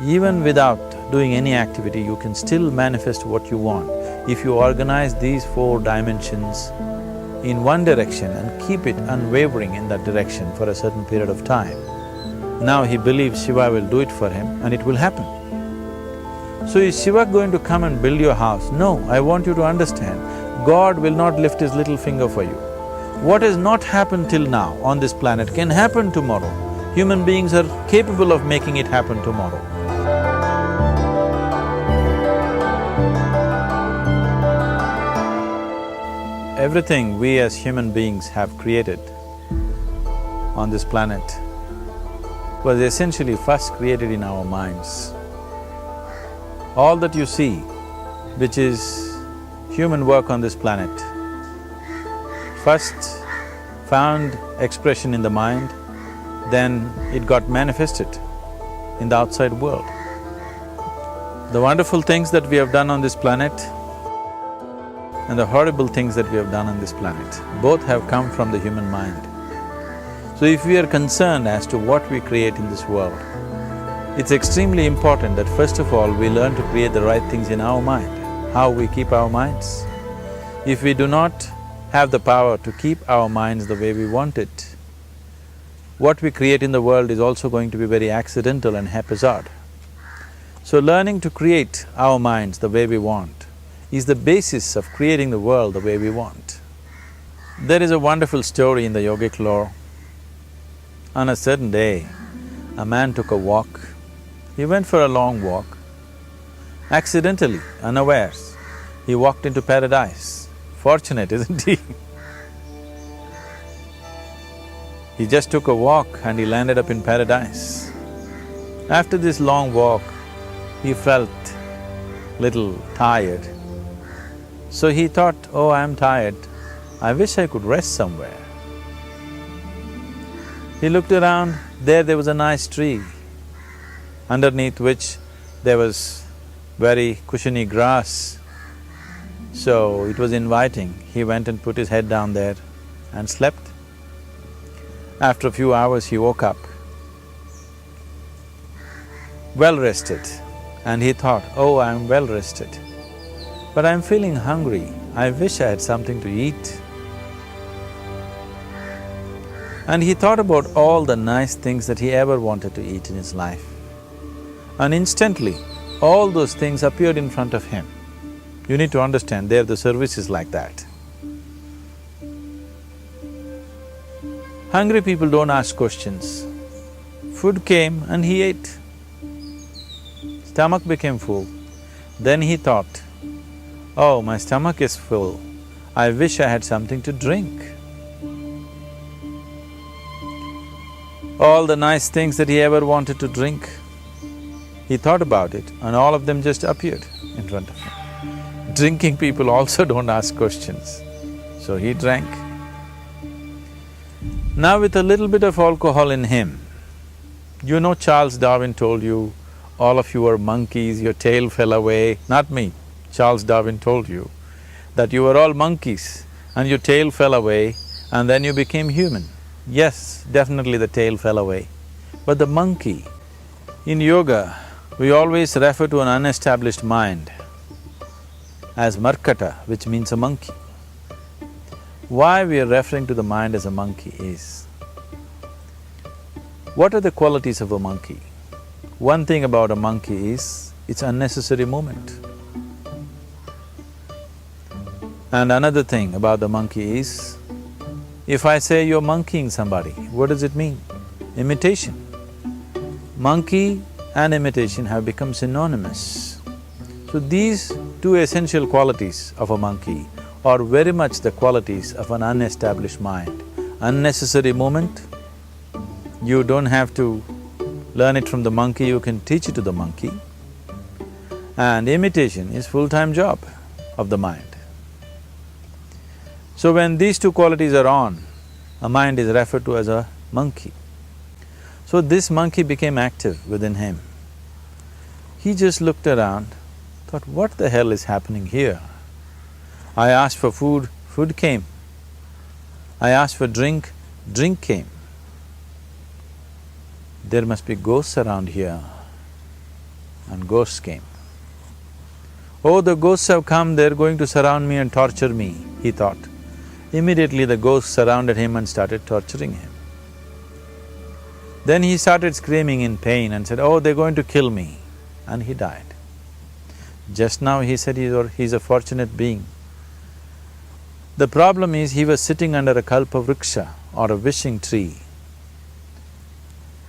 Even without doing any activity, you can still manifest what you want if you organize these 4 dimensions in one direction and keep it unwavering in that direction for a certain period of time. Now he believes Shiva will do it for him and it will happen. So is Shiva going to come and build your house? No, I want you to understand, God will not lift his little finger for you. What has not happened till now on this planet can happen tomorrow. Human beings are capable of making it happen tomorrow. Everything we as human beings have created on this planet was essentially first created in our minds. All that you see, which is human work on this planet, first found expression in the mind, then it got manifested in the outside world. The wonderful things that we have done on this planet and the horrible things that we have done on this planet, both have come from the human mind. So if we are concerned as to what we create in this world, it's extremely important that first of all we learn to create the right things in our mind, how we keep our minds. If we do not have the power to keep our minds the way we want it, what we create in the world is also going to be very accidental and haphazard. So learning to create our minds the way we want is the basis of creating the world the way we want. There is a wonderful story in the yogic lore. On a certain day, a man took a walk. He went for a long walk. Accidentally, unawares, he walked into paradise. Fortunate, isn't he? He just took a walk and he landed up in paradise. After this long walk, he felt little tired. So he thought, oh, I'm tired, I wish I could rest somewhere. He looked around, there was a nice tree, underneath which there was very cushiony grass. So it was inviting. He went and put his head down there and slept. After a few hours, he woke up, well rested, and he thought, oh, I'm well rested, but I'm feeling hungry, I wish I had something to eat. And he thought about all the nice things that he ever wanted to eat in his life. And instantly, all those things appeared in front of him. You need to understand, there the service is like that. Hungry people don't ask questions. Food came and he ate. Stomach became full. Then he thought, oh, my stomach is full, I wish I had something to drink. All the nice things that he ever wanted to drink, he thought about it and all of them just appeared in front of him. Drinking people also don't ask questions, so he drank. Now with a little bit of alcohol in him, you know Charles Darwin told you, all of you are monkeys, your tail fell away. Not me, Charles Darwin told you that you were all monkeys and your tail fell away and then you became human. Yes, definitely the tail fell away. But the monkey, in yoga, we always refer to an unestablished mind as markata, which means a monkey. Why we are referring to the mind as a monkey is, what are the qualities of a monkey? One thing about a monkey is, it's unnecessary movement. And another thing about the monkey is, if I say you're monkeying somebody, what does it mean? Imitation. Monkey and imitation have become synonymous. So these two essential qualities of a monkey are very much the qualities of an unestablished mind. Unnecessary movement, you don't have to learn it from the monkey, you can teach it to the monkey. And imitation is full-time job of the mind. So when these two qualities are on, a mind is referred to as a monkey. So this monkey became active within him. He just looked around, thought, what the hell is happening here? I asked for food, food came. I asked for drink, drink came. There must be ghosts around here. and ghosts came. Oh, the ghosts have come, they're going to surround me and torture me, he thought. Immediately the ghosts surrounded him and started torturing him. Then he started screaming in pain and said, oh, they're going to kill me, and he died. Just now he said he's a fortunate being. The problem is he was sitting under a kalpavriksha or a wishing tree.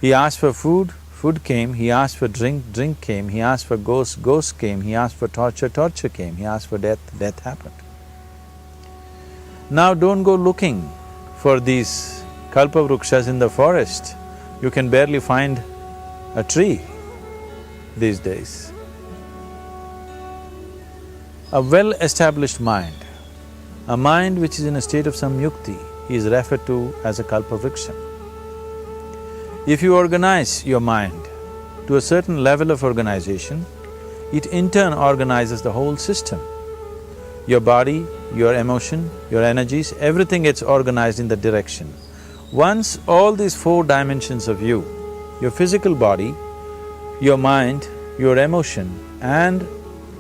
He asked for food, food came, he asked for drink, drink came, he asked for ghost, ghost came, he asked for torture, torture came, he asked for death, death happened. Now don't go looking for these kalpavrukshas in the forest. You can barely find a tree these days. A well-established mind, a mind which is in a state of samyukti, is referred to as a kalpavriksha. If you organize your mind to a certain level of organization, it in turn organizes the whole system. Your body, your emotion, your energies, everything gets organized in that direction. Once all these four dimensions of you, your physical body, your mind, your emotion and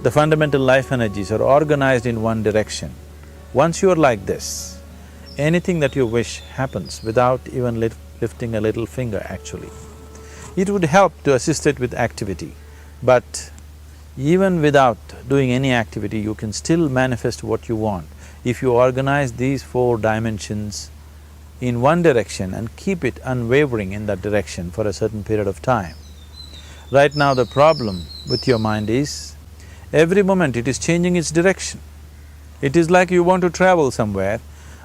the fundamental life energies are organized in one direction, once you are like this, anything that you wish happens without even lifting a little finger actually. It would help to assist it with activity, but even without doing any activity, you can still manifest what you want if you organize these four dimensions in one direction and keep it unwavering in that direction for a certain period of time. Right now the problem with your mind is, every moment it is changing its direction. It is like you want to travel somewhere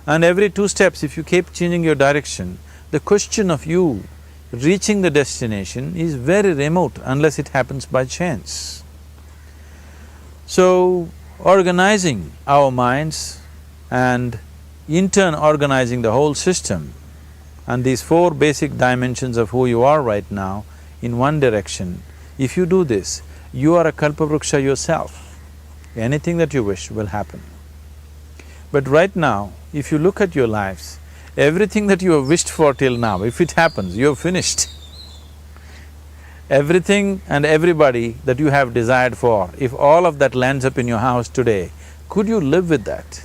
and every 2 steps if you keep changing your direction, the question of you reaching the destination is very remote unless it happens by chance. So, organizing our minds and in turn organizing the whole system and these four basic dimensions of who you are right now in one direction, if you do this, you are a kalpavruksha yourself. Anything that you wish will happen. But right now, if you look at your lives, everything that you have wished for till now, if it happens, you have finished. Everything and everybody that you have desired for, if all of that lands up in your house today, could you live with that?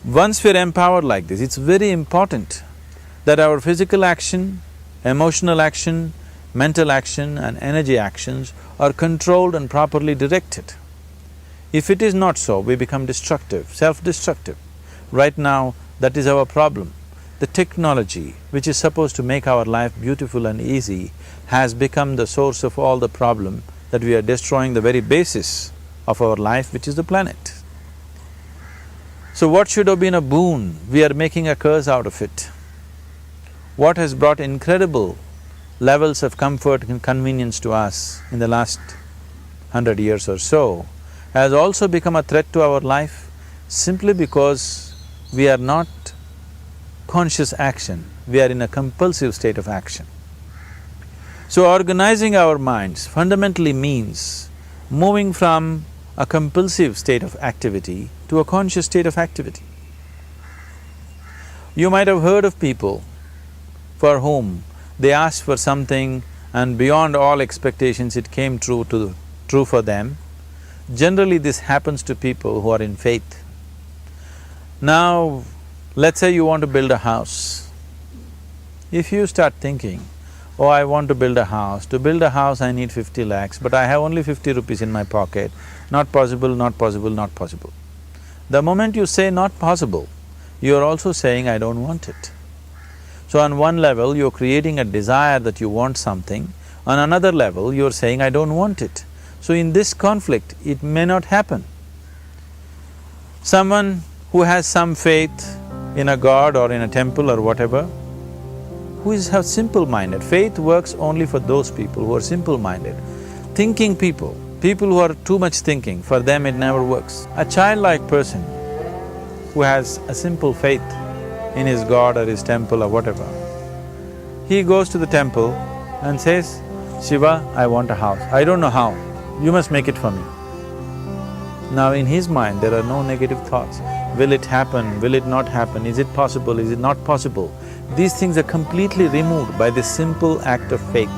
Once we're empowered like this, it's very important that our physical action, emotional action, mental action and energy actions are controlled and properly directed. If it is not so, we become destructive, self-destructive. Right now, that is our problem. The technology, which is supposed to make our life beautiful and easy, has become the source of all the problem that we are destroying the very basis of our life, which is the planet. So what should have been a boon, we are making a curse out of it. What has brought incredible levels of comfort and convenience to us in the last 100 years or so has also become a threat to our life simply because we are not conscious action, we are in a compulsive state of action. So organizing our minds fundamentally means moving from a compulsive state of activity to a conscious state of activity. You might have heard of people for whom they asked for something and beyond all expectations it came true for them. Generally this happens to people who are in faith. Now, let's say you want to build a house. If you start thinking, oh, I want to build a house. To build a house I need 50 lakhs, but I have only 50 rupees in my pocket. Not possible, not possible, not possible. The moment you say not possible, you are also saying I don't want it. So on one level, you're creating a desire that you want something, on another level, you're saying I don't want it. So in this conflict, it may not happen. Someone who has some faith in a god or in a temple or whatever, who is simple-minded, faith works only for those people who are simple-minded. Thinking people, people who are too much thinking, for them it never works. A childlike person who has a simple faith in his god or his temple or whatever, he goes to the temple and says, Shiva, I want a house. I don't know how, you must make it for me. Now in his mind there are no negative thoughts. Will it happen? Will it not happen? Is it possible? Is it not possible? These things are completely removed by this simple act of faith.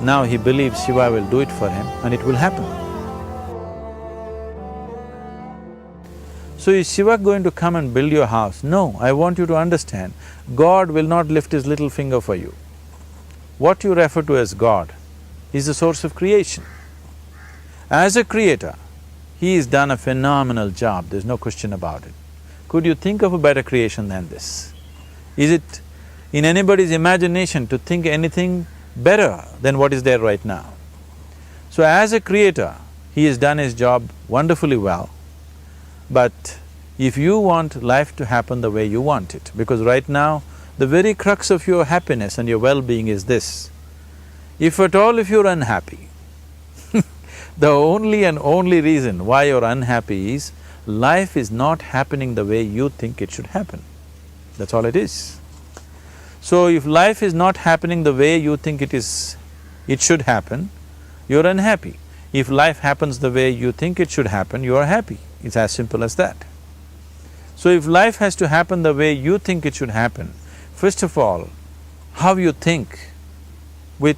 Now he believes Shiva will do it for him and it will happen. So is Shiva going to come and build your house? No, I want you to understand, God will not lift his little finger for you. What you refer to as God is the source of creation. As a creator, he has done a phenomenal job, there's no question about it. Could you think of a better creation than this? Is it in anybody's imagination to think anything better than what is there right now? So as a creator, he has done his job wonderfully well. But if you want life to happen the way you want it, because right now, the very crux of your happiness and your well-being is this: if at all if you're unhappy, the only and only reason why you're unhappy is life is not happening the way you think it should happen. That's all it is. So if life is not happening the way you think it should happen, you're unhappy. If life happens the way you think it should happen, you are happy. It's as simple as that. So if life has to happen the way you think it should happen, first of all, how you think, with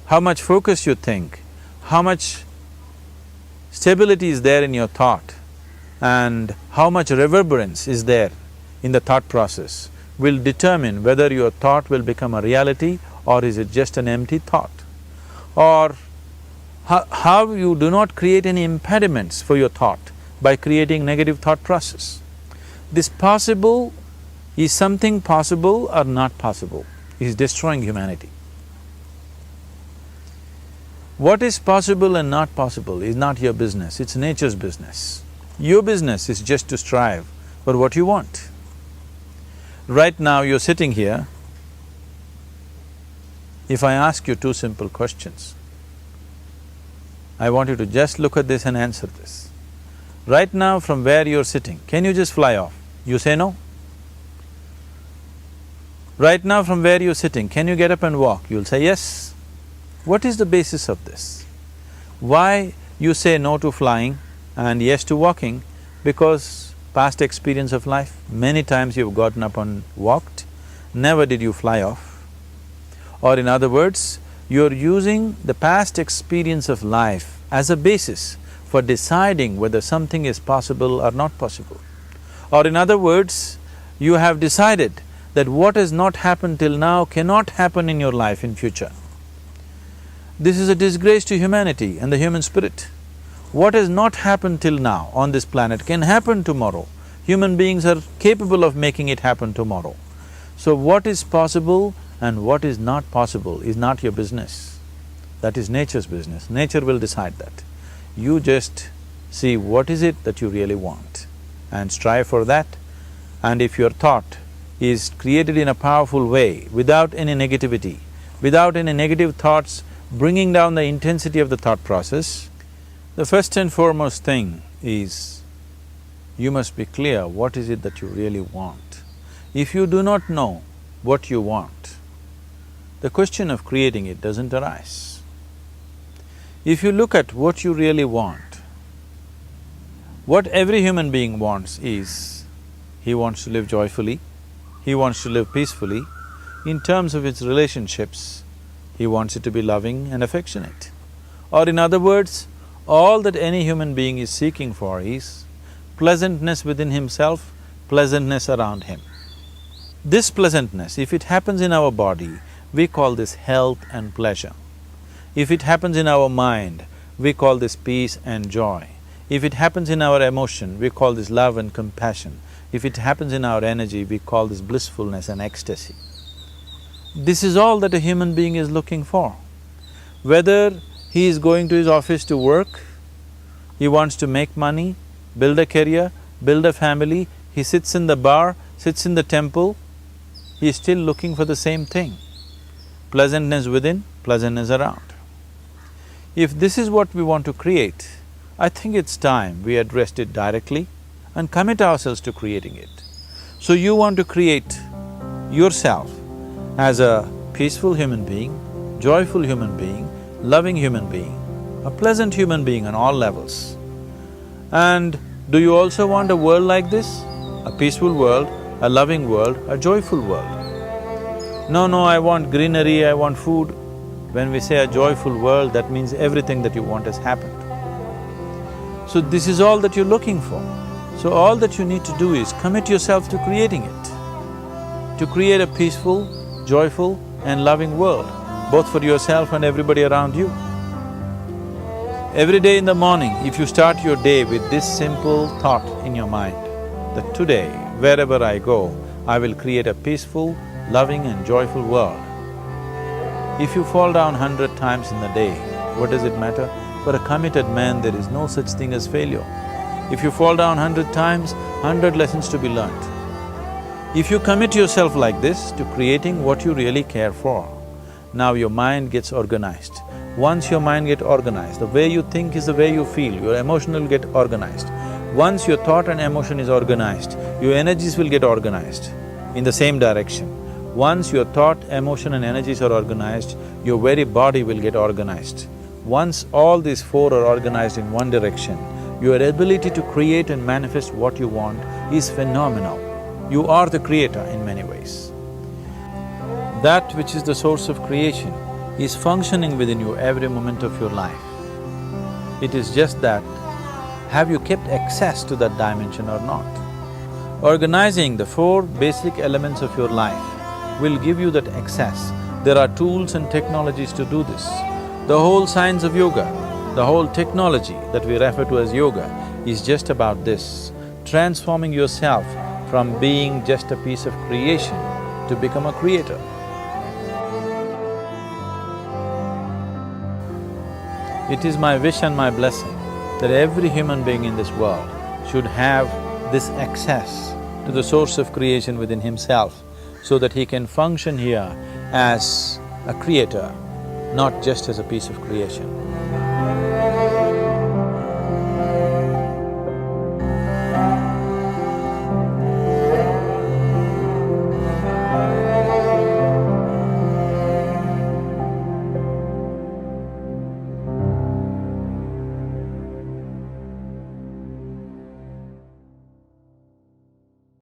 how much focus you think, how much stability is there in your thought, and how much reverberance is there in the thought process will determine whether your thought will become a reality or is it just an empty thought. Or how you do not create any impediments for your thought by creating negative thought process. This possible is something possible or not possible, is destroying humanity. What is possible and not possible is not your business, it's nature's business. Your business is just to strive for what you want. Right now you're sitting here, if I ask you two simple questions, I want you to just look at this and answer this. Right now from where you're sitting, can you just fly off? You say no. Right now from where you're sitting, can you get up and walk? You'll say yes. What is the basis of this? Why you say no to flying and yes to walking? Because past experience of life, many times you've gotten up and walked, never did you fly off. Or in other words, you're using the past experience of life as a basis for deciding whether something is possible or not possible. Or in other words, you have decided that what has not happened till now cannot happen in your life in future. This is a disgrace to humanity and the human spirit. What has not happened till now on this planet can happen tomorrow. Human beings are capable of making it happen tomorrow. So what is possible and what is not possible is not your business. That is nature's business. Nature will decide that. You just see what is it that you really want and strive for that. And if your thought is created in a powerful way, without any negativity, without any negative thoughts bringing down the intensity of the thought process, the first and foremost thing is you must be clear what is it that you really want. If you do not know what you want, the question of creating it doesn't arise. If you look at what you really want, what every human being wants is, he wants to live joyfully, he wants to live peacefully. In terms of its relationships, he wants it to be loving and affectionate. Or in other words, all that any human being is seeking for is pleasantness within himself, pleasantness around him. This pleasantness, if it happens in our body, we call this health and pleasure. If it happens in our mind, we call this peace and joy. If it happens in our emotion, we call this love and compassion. If it happens in our energy, we call this blissfulness and ecstasy. This is all that a human being is looking for. Whether he is going to his office to work, he wants to make money, build a career, build a family, he sits in the bar, sits in the temple, he is still looking for the same thing. Pleasantness within, pleasantness around. If this is what we want to create, I think it's time we addressed it directly and commit ourselves to creating it. So you want to create yourself as a peaceful human being, joyful human being, loving human being, a pleasant human being on all levels. And do you also want a world like this? A peaceful world, a loving world, a joyful world? No, I want greenery, I want food. When we say a joyful world, that means everything that you want has happened. So this is all that you're looking for. So all that you need to do is commit yourself to creating it, to create a peaceful, joyful and loving world, both for yourself and everybody around you. Every day in the morning, if you start your day with this simple thought in your mind, that today, wherever I go, I will create a peaceful, loving and joyful world. If you fall down 100 times in the day, what does it matter? For a committed man, there is no such thing as failure. If you fall down 100 times, 100 lessons to be learnt. If you commit yourself like this to creating what you really care for, now your mind gets organized. Once your mind gets organized, the way you think is the way you feel, your emotion will get organized. Once your thought and emotion is organized, your energies will get organized in the same direction. Once your thought, emotion and energies are organized, your very body will get organized. Once all these four are organized in one direction, your ability to create and manifest what you want is phenomenal. You are the creator in many ways. That which is the source of creation is functioning within you every moment of your life. It is just that, have you kept access to that dimension or not? Organizing the four basic elements of your life will give you that access. There are tools and technologies to do this. The whole science of yoga, the whole technology that we refer to as yoga is just about this, transforming yourself from being just a piece of creation to become a creator. It is my wish and my blessing that every human being in this world should have this access to the source of creation within himself so that he can function here as a creator, not just as a piece of creation.